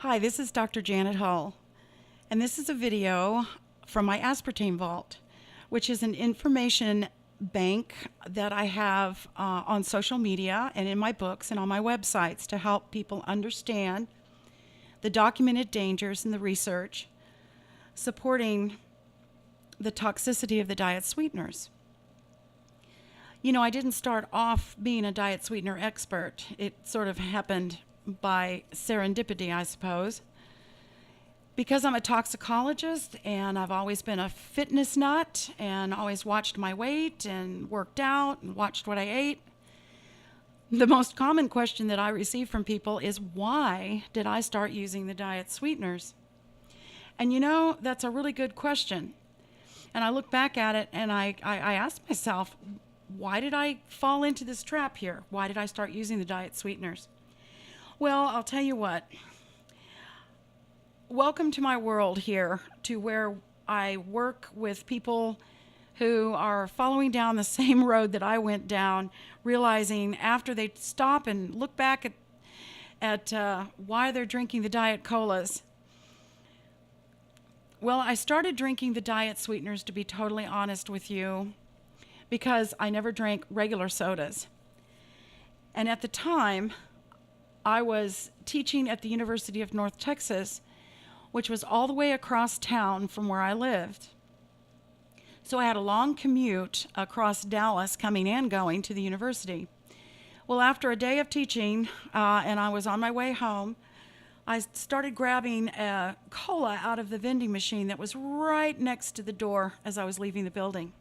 Hi, this is Dr. Janet Hull, and this is a video from my aspartame vault, which is an information bank that I have on social media and in my books and on my websites to help people understand the documented dangers in the research supporting the toxicity of the diet sweeteners. You know, I didn't start off being a diet sweetener expert. It sort of happened by serendipity, I suppose. Because I'm a toxicologist and I've always been a fitness nut and always watched my weight and worked out and watched what I ate, the most common question that I receive from people is, why did I start using the diet sweeteners? And you know, that's a really good question. And I look back at it and I ask myself, why did I fall into this trap here? Why did I start using the diet sweeteners? Well, I'll tell you what. Welcome to my world here, to where I work with people who are following down the same road that I went down, realizing after they stop and look back at why they're drinking the diet colas. Well, I started drinking the diet sweeteners, to be totally honest with you, because I never drank regular sodas. And at the time, I was teaching at the University of North Texas, which was all the way across town from where I lived. So I had a long commute across Dallas, coming and going to the university. Well, after a day of teaching, and I was on my way home, I started grabbing a cola out of the vending machine that was right next to the door as I was leaving the building.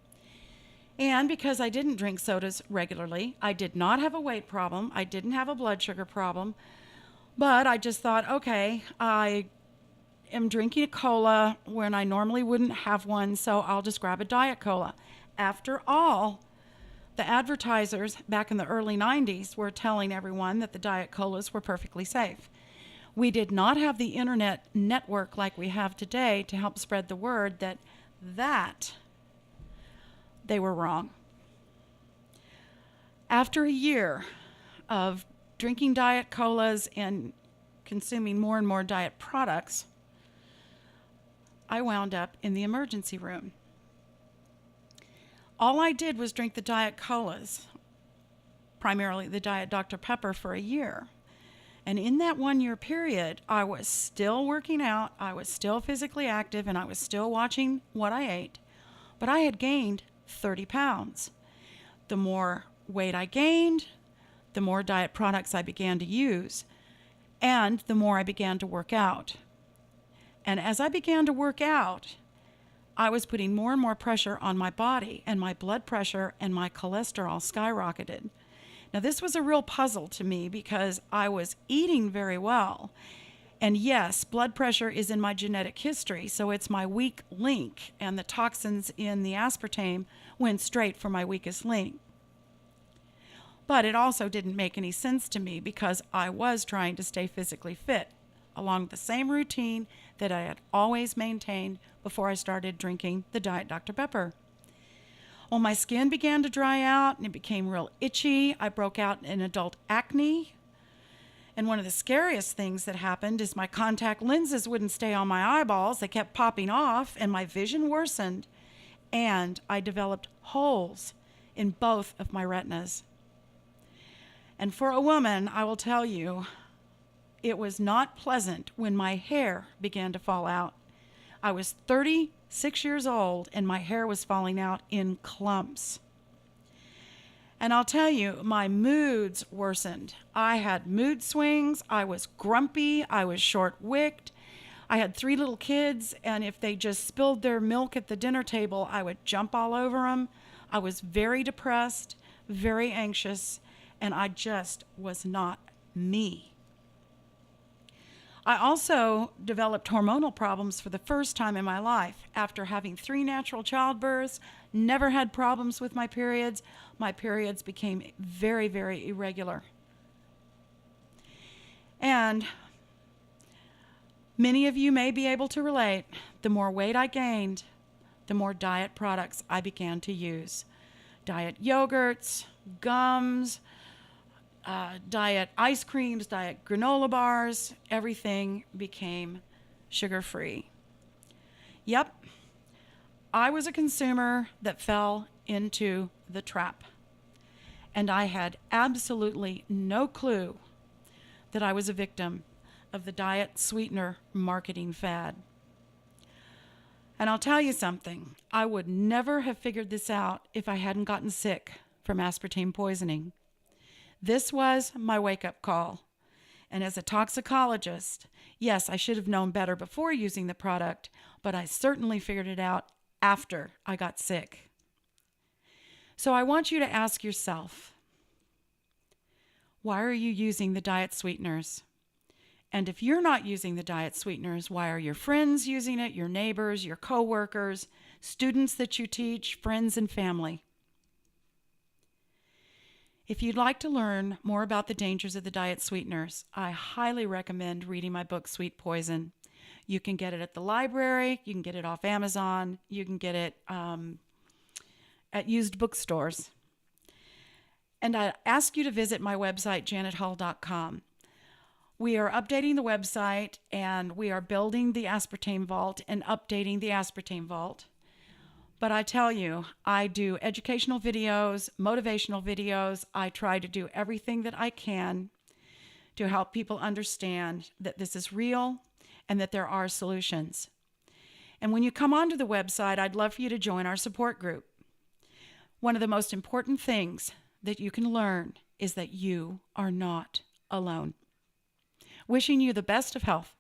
And because I didn't drink sodas regularly, I did not have a weight problem, I didn't have a blood sugar problem, but I just thought, okay, I am drinking a cola when I normally wouldn't have one, so I'll just grab a diet cola. After all, the advertisers back in the early 90s were telling everyone that the diet colas were perfectly safe. We did not have the internet network like we have today to help spread the word that they were wrong. After a year of drinking diet colas and consuming more and more diet products, I wound up in the emergency room. All I did was drink the diet colas, primarily the Diet Dr. Pepper, for a year. And in that 1 year period, I was still working out, I was still physically active, and I was still watching what I ate. But I had gained 30 pounds. The more weight I gained, the more diet products I began to use, and the more I began to work out. And as I began to work out, I was putting more and more pressure on my body, and my blood pressure and my cholesterol skyrocketed. Now, this was a real puzzle to me because I was eating very well. And yes, blood pressure is in my genetic history, so it's my weak link, and the toxins in the aspartame went straight for my weakest link. But it also didn't make any sense to me because I was trying to stay physically fit along the same routine that I had always maintained before I started drinking the Diet Dr. Pepper. Well, my skin began to dry out and it became real itchy. I broke out in adult acne. And one of the scariest things that happened is my contact lenses wouldn't stay on my eyeballs. They kept popping off and my vision worsened. And I developed holes in both of my retinas. And for a woman, I will tell you, it was not pleasant when my hair began to fall out. I was 36 years old and my hair was falling out in clumps. And I'll tell you, my moods worsened. I had mood swings, I was grumpy, I was short-wicked. I had 3 little kids, and if they just spilled their milk at the dinner table, I would jump all over them. I was very depressed, very anxious, and I just was not me. I also developed hormonal problems for the first time in my life. After having 3 natural childbirths, never had problems with my periods. My periods became very, very irregular. And many of you may be able to relate. The more weight I gained, the more diet products I began to use. Diet yogurts, gums, diet ice creams, diet granola bars, everything became sugar-free. Yep, I was a consumer that fell into the trap. And I had absolutely no clue that I was a victim of the diet sweetener marketing fad. And I'll tell you something, I would never have figured this out if I hadn't gotten sick from aspartame poisoning. This was my wake-up call. And as a toxicologist, yes, I should have known better before using the product, but I certainly figured it out after I got sick. So I want you to ask yourself, why are you using the diet sweeteners? And if you're not using the diet sweeteners, why are your friends using it, your neighbors, your coworkers, students that you teach, friends and family? If you'd like to learn more about the dangers of the diet sweeteners, I highly recommend reading my book, Sweet Poison. You can get it at the library, you can get it off Amazon, you can get it at used bookstores. And I ask you to visit my website, janethull.com. We are updating the website, and we are building the aspartame vault and updating the aspartame vault. But I tell you, I do educational videos, motivational videos. I try to do everything that I can to help people understand that this is real and that there are solutions. And when you come onto the website, I'd love for you to join our support group. One of the most important things that you can learn is that you are not alone. Wishing you the best of health.